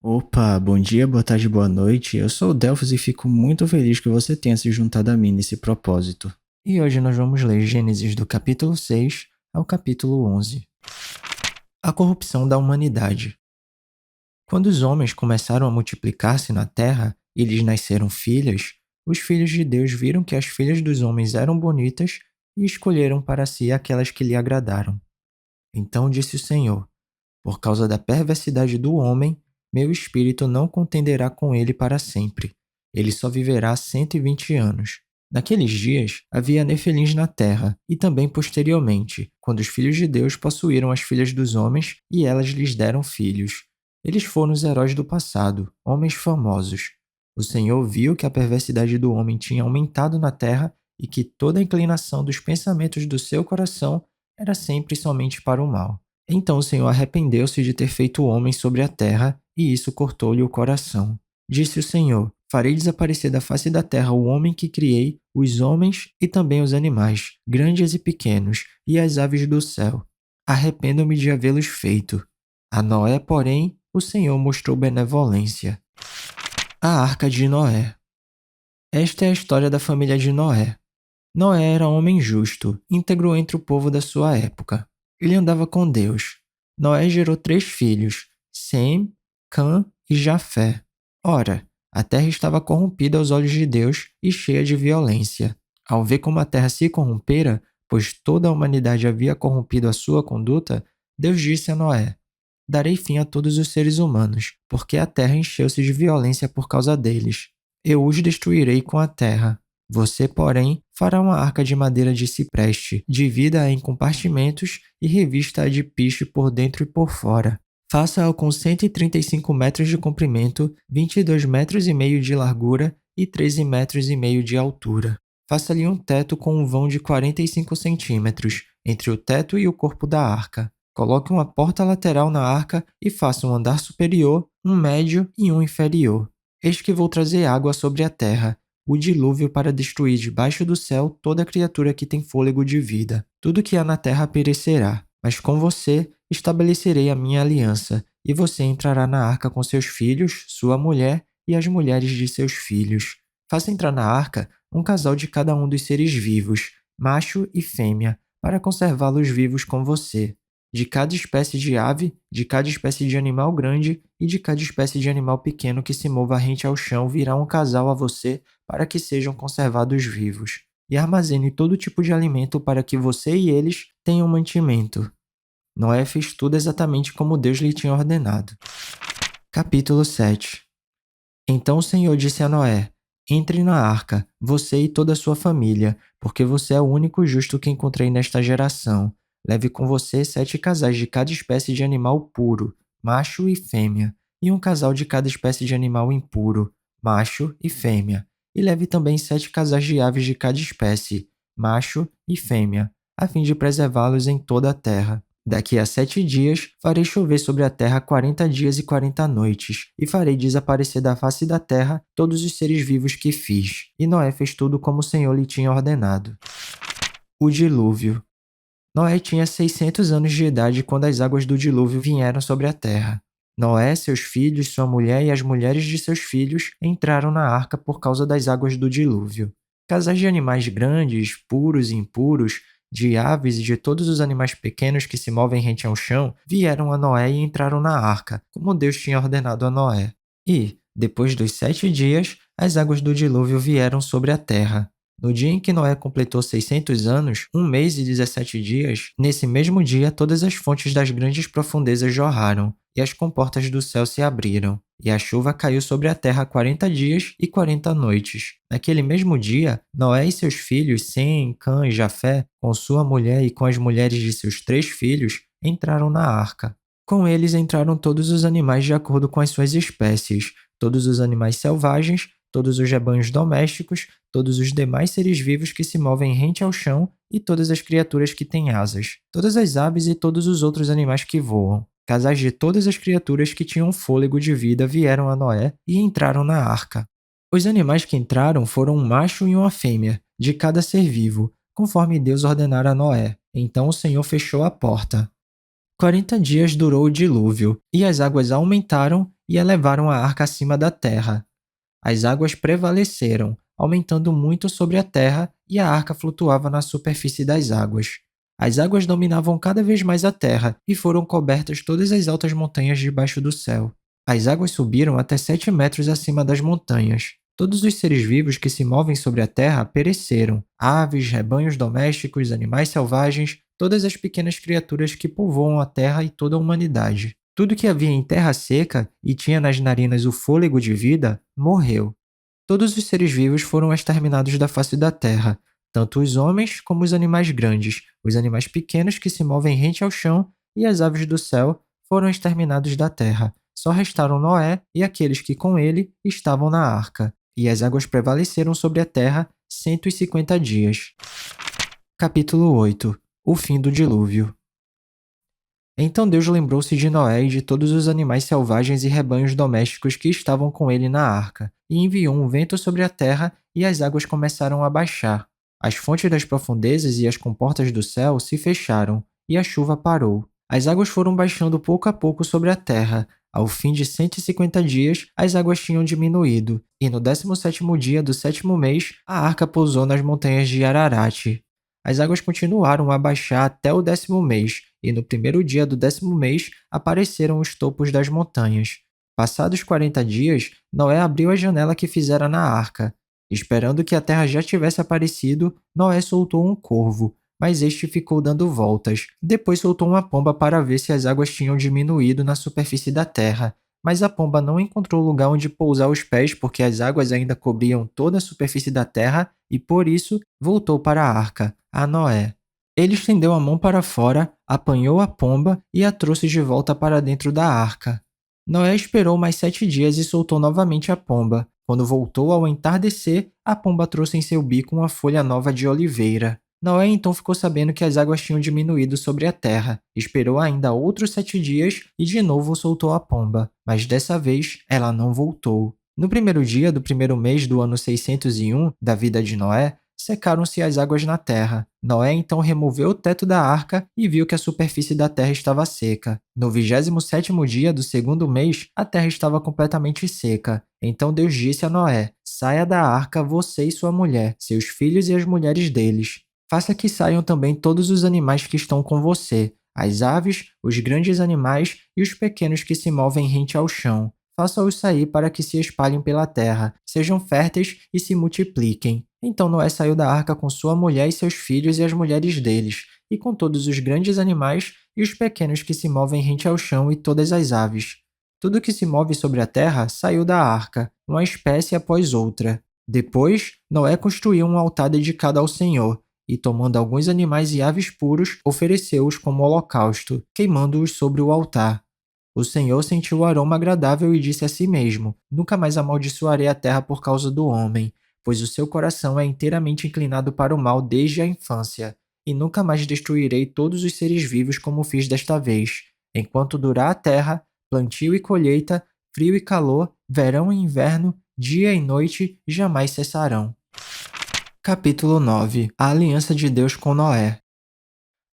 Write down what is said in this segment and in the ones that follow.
Opa, bom dia, boa tarde, boa noite. Eu sou o Delphos e fico muito feliz que você tenha se juntado a mim nesse propósito. E hoje nós vamos ler Gênesis do capítulo 6 ao capítulo 11. A corrupção da humanidade. Quando os homens começaram a multiplicar-se na terra e lhes nasceram filhas, os filhos de Deus viram que as filhas dos homens eram bonitas e escolheram para si aquelas que lhe agradaram. Então disse o Senhor: Por causa da perversidade do homem, meu espírito não contenderá com ele para sempre. Ele só viverá 120 anos. Naqueles dias havia nefelins na terra, e também posteriormente, quando os filhos de Deus possuíram as filhas dos homens e elas lhes deram filhos. Eles foram os heróis do passado, homens famosos. O Senhor viu que a perversidade do homem tinha aumentado na terra e que toda a inclinação dos pensamentos do seu coração era sempre e somente para o mal. Então o Senhor arrependeu-se de ter feito o homem sobre a terra, e isso cortou-lhe o coração. Disse o Senhor: Farei desaparecer da face da terra o homem que criei, os homens e também os animais, grandes e pequenos, e as aves do céu. Arrependo-me de havê-los feito. A Noé, porém, o Senhor mostrou benevolência. A Arca de Noé. Esta é a história da família de Noé. Noé era homem justo, íntegro entre o povo da sua época. Ele andava com Deus. Noé gerou 3 filhos, Sem, Cã e Jafé. Ora, a terra estava corrompida aos olhos de Deus e cheia de violência. Ao ver como a terra se corrompera, pois toda a humanidade havia corrompido a sua conduta, Deus disse a Noé: Darei fim a todos os seres humanos, porque a terra encheu-se de violência por causa deles. Eu os destruirei com a terra. Você, porém, fará uma arca de madeira de cipreste, divida-a em compartimentos e revista-a de piche por dentro e por fora. Faça-a com 135 metros de comprimento, 22 metros e meio de largura e 13 metros e meio de altura. Faça-lhe um teto com um vão de 45 centímetros, entre o teto e o corpo da arca. Coloque uma porta lateral na arca e faça um andar superior, um médio e um inferior. Eis que vou trazer água sobre a terra, o dilúvio para destruir debaixo do céu toda criatura que tem fôlego de vida. Tudo que há na terra perecerá, mas com você estabelecerei a minha aliança, e você entrará na arca com seus filhos, sua mulher e as mulheres de seus filhos. Faça entrar na arca um casal de cada um dos seres vivos, macho e fêmea, para conservá-los vivos com você. De cada espécie de ave, de cada espécie de animal grande e de cada espécie de animal pequeno que se mova rente ao chão virá um casal a você para que sejam conservados vivos. E armazene todo tipo de alimento para que você e eles tenham mantimento. Noé fez tudo exatamente como Deus lhe tinha ordenado. Capítulo 7. Então o Senhor disse a Noé: Entre na arca, você e toda a sua família, porque você é o único justo que encontrei nesta geração. Leve com você 7 casais de cada espécie de animal puro, macho e fêmea, e um casal de cada espécie de animal impuro, macho e fêmea. E leve também 7 casais de aves de cada espécie, macho e fêmea, a fim de preservá-los em toda a terra. Daqui a 7 dias farei chover sobre a terra 40 dias e 40 noites, e farei desaparecer da face da terra todos os seres vivos que fiz. E Noé fez tudo como o Senhor lhe tinha ordenado. O dilúvio. Noé tinha 600 anos de idade quando as águas do dilúvio vieram sobre a terra. Noé, seus filhos, sua mulher e as mulheres de seus filhos entraram na arca por causa das águas do dilúvio. Casais de animais grandes, puros e impuros, de aves e de todos os animais pequenos que se movem rente ao chão, vieram a Noé e entraram na arca, como Deus tinha ordenado a Noé. E, depois dos 7 dias, as águas do dilúvio vieram sobre a terra. No dia em que Noé completou 600 anos, 1 mês e 17 dias, nesse mesmo dia todas as fontes das grandes profundezas jorraram, e as comportas do céu se abriram, e a chuva caiu sobre a terra 40 dias e 40 noites. Naquele mesmo dia, Noé e seus filhos, Sem, Cã e Jafé, com sua mulher e com as mulheres de seus 3 filhos, entraram na arca. Com eles entraram todos os animais de acordo com as suas espécies, todos os animais selvagens, todos os rebanhos domésticos, todos os demais seres vivos que se movem rente ao chão e todas as criaturas que têm asas, todas as aves e todos os outros animais que voam. Casais de todas as criaturas que tinham fôlego de vida vieram a Noé e entraram na arca. Os animais que entraram foram um macho e uma fêmea, de cada ser vivo, conforme Deus ordenara a Noé. Então o Senhor fechou a porta. 40 dias durou o dilúvio, e as águas aumentaram e elevaram a arca acima da terra. As águas prevaleceram, aumentando muito sobre a terra, e a arca flutuava na superfície das águas. As águas dominavam cada vez mais a terra e foram cobertas todas as altas montanhas debaixo do céu. As águas subiram até 7 metros acima das montanhas. Todos os seres vivos que se movem sobre a terra pereceram: aves, rebanhos domésticos, animais selvagens, todas as pequenas criaturas que povoam a terra e toda a humanidade. Tudo que havia em terra seca e tinha nas narinas o fôlego de vida, morreu. Todos os seres vivos foram exterminados da face da terra, tanto os homens como os animais grandes, os animais pequenos que se movem rente ao chão e as aves do céu foram exterminados da terra. Só restaram Noé e aqueles que com ele estavam na arca, e as águas prevaleceram sobre a terra 150 dias. Capítulo 8. O fim do dilúvio. Então Deus lembrou-se de Noé e de todos os animais selvagens e rebanhos domésticos que estavam com ele na arca, e enviou um vento sobre a terra, e as águas começaram a baixar. As fontes das profundezas e as comportas do céu se fecharam, e a chuva parou. As águas foram baixando pouco a pouco sobre a terra. Ao fim de 150 dias, as águas tinham diminuído, e no 17º dia do 7º mês, a arca pousou nas montanhas de Ararat. As águas continuaram a baixar até o 10º mês, e no primeiro dia do 10º mês apareceram os topos das montanhas. Passados 40 dias, Noé abriu a janela que fizera na arca. Esperando que a terra já tivesse aparecido, Noé soltou um corvo, mas este ficou dando voltas. Depois soltou uma pomba para ver se as águas tinham diminuído na superfície da terra, mas a pomba não encontrou lugar onde pousar os pés porque as águas ainda cobriam toda a superfície da terra e, por isso, voltou para a arca, a Noé. Ele estendeu a mão para fora, apanhou a pomba e a trouxe de volta para dentro da arca. Noé esperou mais 7 dias e soltou novamente a pomba. Quando voltou ao entardecer, a pomba trouxe em seu bico uma folha nova de oliveira. Noé então ficou sabendo que as águas tinham diminuído sobre a terra. Esperou ainda outros 7 dias e de novo soltou a pomba, mas dessa vez ela não voltou. No primeiro dia do primeiro mês do ano 601 da vida de Noé, secaram-se as águas na terra. Noé então removeu o teto da arca e viu que a superfície da terra estava seca. No 27º dia do segundo mês, a terra estava completamente seca. Então Deus disse a Noé: saia da arca você e sua mulher, seus filhos e as mulheres deles. Faça que saiam também todos os animais que estão com você, as aves, os grandes animais e os pequenos que se movem rente ao chão. Faça-os sair para que se espalhem pela terra, sejam férteis e se multipliquem. Então Noé saiu da arca com sua mulher e seus filhos e as mulheres deles, e com todos os grandes animais e os pequenos que se movem rente ao chão e todas as aves. Tudo que se move sobre a terra saiu da arca, uma espécie após outra. Depois, Noé construiu um altar dedicado ao Senhor, e tomando alguns animais e aves puros, ofereceu-os como holocausto, queimando-os sobre o altar. O Senhor sentiu o aroma agradável e disse a si mesmo: nunca mais amaldiçoarei a terra por causa do homem, pois o seu coração é inteiramente inclinado para o mal desde a infância, e nunca mais destruirei todos os seres vivos como fiz desta vez. Enquanto durar a terra, plantio e colheita, frio e calor, verão e inverno, dia e noite jamais cessarão. Capítulo 9. A aliança de Deus com Noé.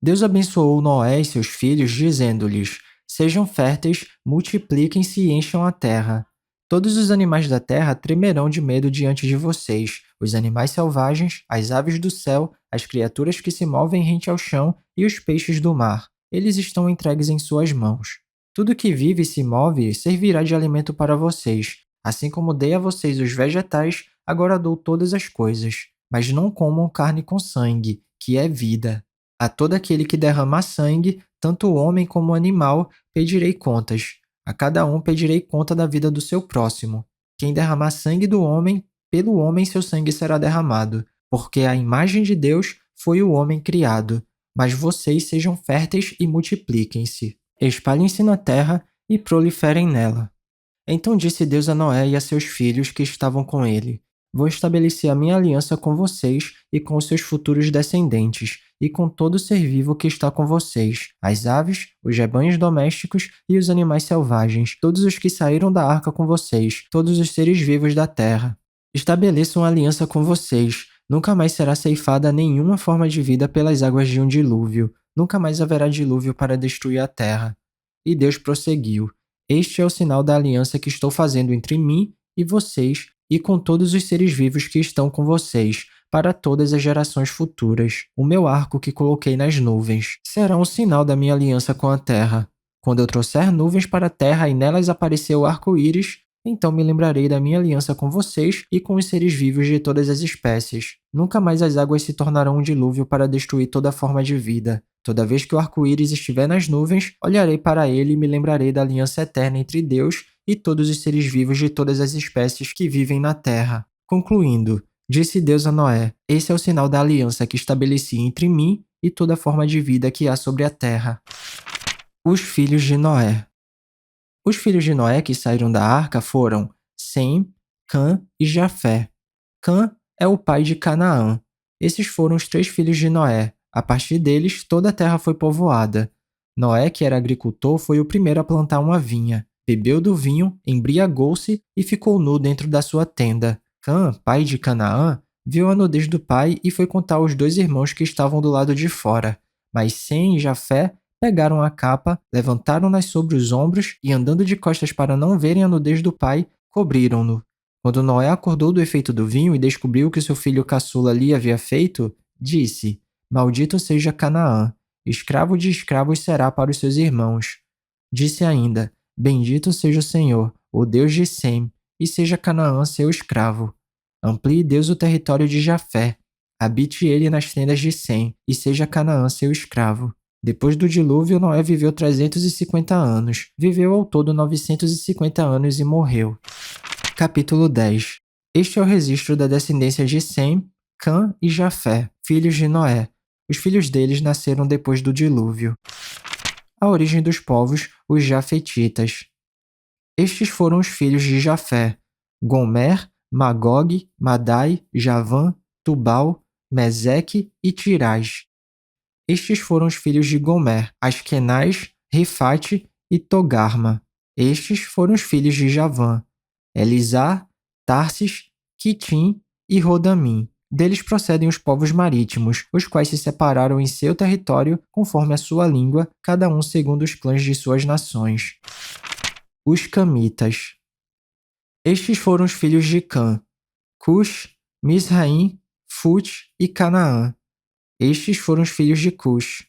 Deus abençoou Noé e seus filhos, dizendo-lhes: sejam férteis, multipliquem-se e encham a terra. Todos os animais da terra tremerão de medo diante de vocês, os animais selvagens, as aves do céu, as criaturas que se movem rente ao chão e os peixes do mar. Eles estão entregues em suas mãos. Tudo que vive e se move servirá de alimento para vocês. Assim como dei a vocês os vegetais, agora dou todas as coisas. Mas não comam carne com sangue, que é vida. A todo aquele que derramar sangue, tanto o homem como o animal, pedirei contas. A cada um pedirei conta da vida do seu próximo. Quem derramar sangue do homem, pelo homem seu sangue será derramado, porque a imagem de Deus foi o homem criado. Mas vocês sejam férteis e multipliquem-se. Espalhem-se na terra e proliferem nela. Então disse Deus a Noé e a seus filhos que estavam com ele: vou estabelecer a minha aliança com vocês e com os seus futuros descendentes, e com todo ser vivo que está com vocês, as aves, os rebanhos domésticos e os animais selvagens, todos os que saíram da arca com vocês, todos os seres vivos da terra. Estabeleço uma aliança com vocês. Nunca mais será ceifada nenhuma forma de vida pelas águas de um dilúvio. Nunca mais haverá dilúvio para destruir a terra. E Deus prosseguiu: Este é o sinal da aliança que estou fazendo entre mim e vocês e com todos os seres vivos que estão com vocês, para todas as gerações futuras. O meu arco que coloquei nas nuvens será um sinal da minha aliança com a terra. Quando eu trouxer nuvens para a terra e nelas aparecer o arco-íris, então me lembrarei da minha aliança com vocês e com os seres vivos de todas as espécies. Nunca mais as águas se tornarão um dilúvio para destruir toda forma de vida. Toda vez que o arco-íris estiver nas nuvens, olharei para ele e me lembrarei da aliança eterna entre Deus e todos os seres vivos de todas as espécies que vivem na terra. Concluindo, disse Deus a Noé: esse é o sinal da aliança que estabeleci entre mim e toda forma de vida que há sobre a terra. Os filhos de Noé. Os filhos de Noé que saíram da arca foram Sem, Cã e Jafé. Cã é o pai de Canaã. Esses foram os 3 filhos de Noé. A partir deles, toda a terra foi povoada. Noé, que era agricultor, foi o primeiro a plantar uma vinha. Bebeu do vinho, embriagou-se e ficou nu dentro da sua tenda. Cã, pai de Canaã, viu a nudez do pai e foi contar aos 2 irmãos que estavam do lado de fora. Mas Sem e Jafé pegaram a capa, levantaram-nas sobre os ombros e, andando de costas para não verem a nudez do pai, cobriram-no. Quando Noé acordou do efeito do vinho e descobriu o que seu filho caçula ali havia feito, disse: Maldito seja Canaã, escravo de escravos será para os seus irmãos. Disse ainda: Bendito seja o Senhor, o Deus de Sem, e seja Canaã seu escravo. Amplie Deus o território de Jafé, habite ele nas tendas de Sem, e seja Canaã seu escravo. Depois do dilúvio, Noé viveu 350 anos. Viveu ao todo 950 anos e morreu. Capítulo 10. Este é o registro da descendência de Sem, Cã e Jafé, filhos de Noé. Os filhos deles nasceram depois do dilúvio. A origem dos povos, os Jafetitas. Estes foram os filhos de Jafé: Gomer, Magog, Madai, Javã, Tubal, Meseque e Tirás. Estes foram os filhos de Gomer, Askenaz, Rifate e Togarma. Estes foram os filhos de Javã, Elisá, Tarsis, Quitim e Rodamim. Deles procedem os povos marítimos, os quais se separaram em seu território conforme a sua língua, cada um segundo os clãs de suas nações. Os Camitas. Estes foram os filhos de Cã, Cush, Misraim, Fut e Canaã. Estes foram os filhos de Cush: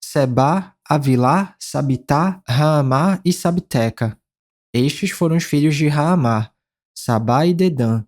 Sebá, Avilá, Sabitá, Raamá e Sabteca. Estes foram os filhos de Raamá: Sabá e Dedã.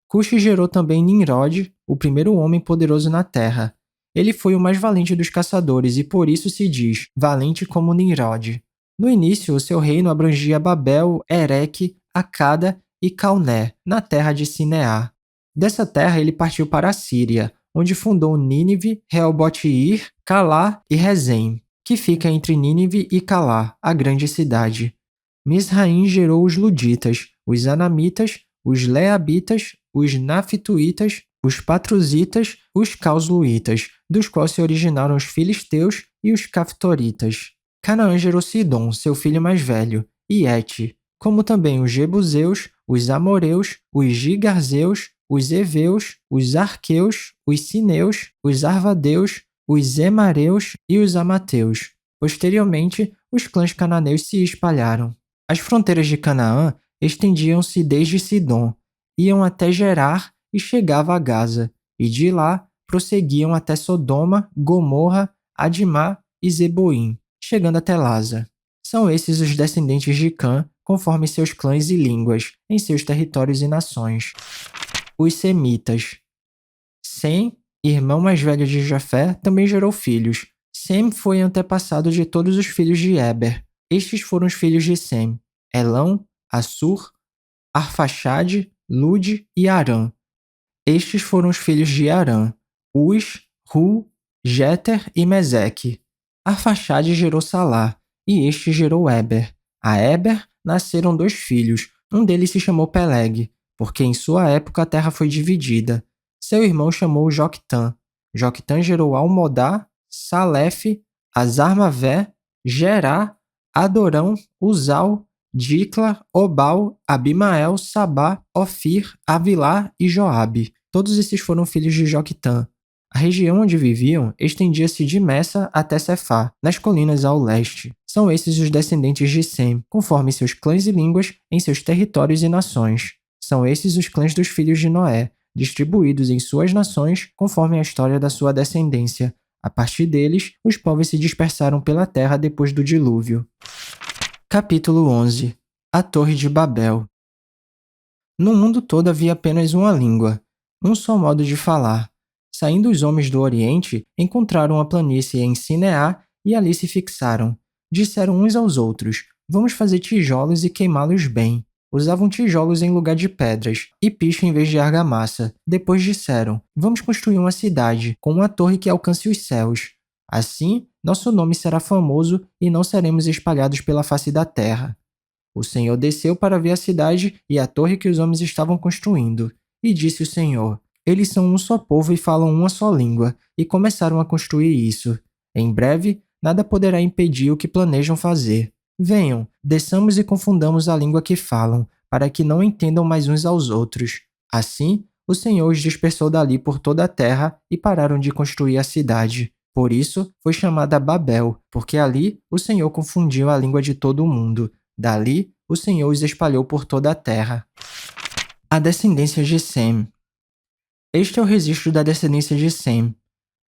Cush gerou também Nimrod, o primeiro homem poderoso na terra. Ele foi o mais valente dos caçadores e por isso se diz valente como Nimrod. No início, o seu reino abrangia Babel, Ereque, Acada e Calné, na terra de Sineá. Dessa terra ele partiu para a Síria, onde fundou Nínive, Reobote-ir, Calá e Rezém, que fica entre Nínive e Calá, a grande cidade. Misraim gerou os Luditas, os Anamitas, os Leabitas, os Naftuítas, os Patruzitas, os Causluítas, dos quais se originaram os Filisteus e os Caftoritas. Canaã gerou Sidom, seu filho mais velho, e Et, como também os Jebuseus, os Amoreus, os Gigarzeus, os Eveus, os Arqueus, os Sineus, os Arvadeus, os Emareus e os Amateus. Posteriormente, os clãs cananeus se espalharam. As fronteiras de Canaã estendiam-se desde Sidom, iam até Gerar e chegavam a Gaza, e de lá prosseguiam até Sodoma, Gomorra, Adimá e Zeboim, chegando até Lasa. São esses os descendentes de Cã, conforme seus clãs e línguas, em seus territórios e nações. Os Semitas. Sem, irmão mais velho de Jafé, também gerou filhos. Sem foi antepassado de todos os filhos de Eber. Estes foram os filhos de Sem: Elão, Assur, Arfaxade, Lude e Arã. Estes foram os filhos de Arã: Uz, Ru, Jeter e Meseque. Arfaxade gerou Salá, e este gerou Eber. A Eber nasceram 2 filhos, um deles se chamou Peleg, porque em sua época a terra foi dividida. Seu irmão chamou Joctã. Joctã gerou Almodá, Salef, Azarmavé, Gerá, Adorão, Uzal, Dicla, Obal, Abimael, Sabá, Ofir, Avilá e Joabe. Todos esses foram filhos de Joctã. A região onde viviam estendia-se de Messa até Cefá, nas colinas ao leste. São esses os descendentes de Sem, conforme seus clãs e línguas, em seus territórios e nações. São esses os clãs dos filhos de Noé, distribuídos em suas nações, conforme a história da sua descendência. A partir deles, os povos se dispersaram pela terra depois do dilúvio. Capítulo 11. A Torre de Babel. No mundo todo havia apenas uma língua, um só modo de falar. Saindo os homens do Oriente, encontraram a planície em Sineá e ali se fixaram. Disseram uns aos outros: vamos fazer tijolos e queimá-los bem. Usavam tijolos em lugar de pedras e picho em vez de argamassa. Depois disseram: vamos construir uma cidade com uma torre que alcance os céus. Assim, nosso nome será famoso e não seremos espalhados pela face da terra. O Senhor desceu para ver a cidade e a torre que os homens estavam construindo. E disse o Senhor: eles são um só povo e falam uma só língua, e começaram a construir isso. Em breve, nada poderá impedir o que planejam fazer. Venham, desçamos e confundamos a língua que falam, para que não entendam mais uns aos outros. Assim, o Senhor os dispersou dali por toda a terra e pararam de construir a cidade. Por isso, foi chamada Babel, porque ali o Senhor confundiu a língua de todo o mundo. Dali, o Senhor os espalhou por toda a terra. A descendência de Sem. Este é o registro da descendência de Sem.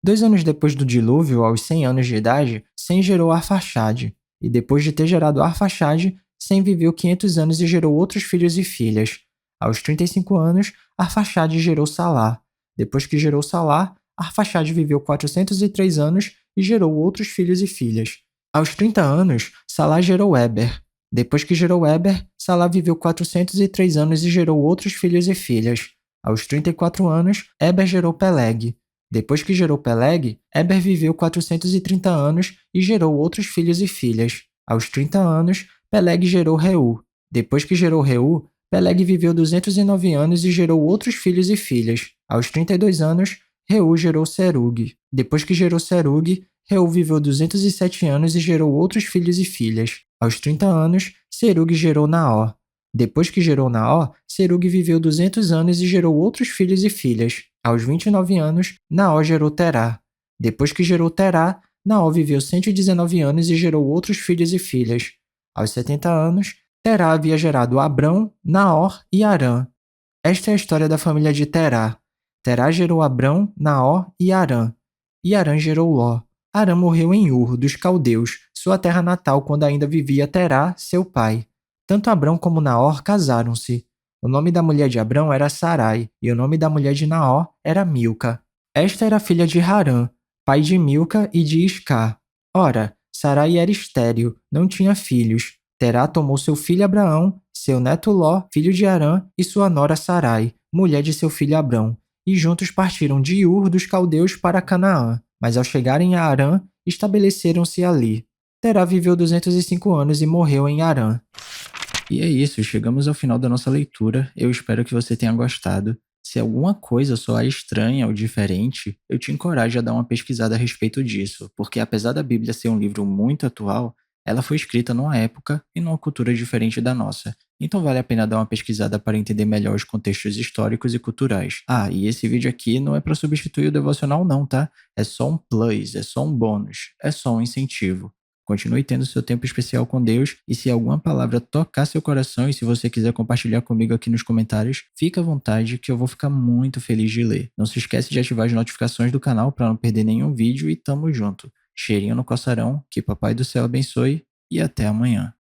2 anos depois do dilúvio, aos 100 anos de idade, Sem gerou Arfaxade. E depois de ter gerado Arfaxade, Sem viveu 500 anos e gerou outros filhos e filhas. Aos 35 anos, Arfaxade gerou Salá. Depois que gerou Salá, Arfaxade viveu 403 anos e gerou outros filhos e filhas. Aos 30 anos, Salá gerou Eber. Depois que gerou Eber, Salá viveu 403 anos e gerou outros filhos e filhas. Aos 34 anos, Eber gerou Peleg. Depois que gerou Peleg, Eber viveu 430 anos e gerou outros filhos e filhas. Aos 30 anos, Peleg gerou Reu. Depois que gerou Reu, Peleg viveu 209 anos e gerou outros filhos e filhas. Aos 32 anos, Reu gerou Serug. Depois que gerou Serug, Reu viveu 207 anos e gerou outros filhos e filhas. Aos 30 anos, Serug gerou Naó. Depois que gerou Naó, Serug viveu 200 anos e gerou outros filhos e filhas. Aos 29 anos, Naó gerou Terá. Depois que gerou Terá, Naó viveu 119 anos e gerou outros filhos e filhas. Aos 70 anos, Terá havia gerado Abrão, Naor e Harã. Esta é a história da família de Terá. Terá gerou Abrão, Naor e Harã. E Harã gerou Ló. Harã morreu em Ur, dos caldeus, sua terra natal, quando ainda vivia Terá, seu pai. Tanto Abrão como Naor casaram-se. O nome da mulher de Abrão era Sarai, e o nome da mulher de Naor era Milca. Esta era filha de Harã, pai de Milca e de Iscar. Ora, Sarai era estéril, não tinha filhos. Terá tomou seu filho Abraão, seu neto Ló, filho de Harã, e sua nora Sarai, mulher de seu filho Abrão, e juntos partiram de Ur dos caldeus para Canaã. Mas ao chegarem a Harã, estabeleceram-se ali. Terá viveu 205 anos e morreu em Harã. E é isso, chegamos ao final da nossa leitura. Eu espero que você tenha gostado. Se alguma coisa soar estranha ou diferente, eu te encorajo a dar uma pesquisada a respeito disso, porque apesar da Bíblia ser um livro muito atual, ela foi escrita numa época e numa cultura diferente da nossa. Então vale a pena dar uma pesquisada para entender melhor os contextos históricos e culturais. Ah, e esse vídeo aqui não é para substituir o devocional não, tá? É só um plus, é só um bônus, é só um incentivo. Continue tendo seu tempo especial com Deus, e se alguma palavra tocar seu coração e se você quiser compartilhar comigo aqui nos comentários, fica à vontade que eu vou ficar muito feliz de ler. Não se esquece de ativar as notificações do canal para não perder nenhum vídeo e tamo junto. Cheirinho no coçarão, que Papai do Céu abençoe e até amanhã.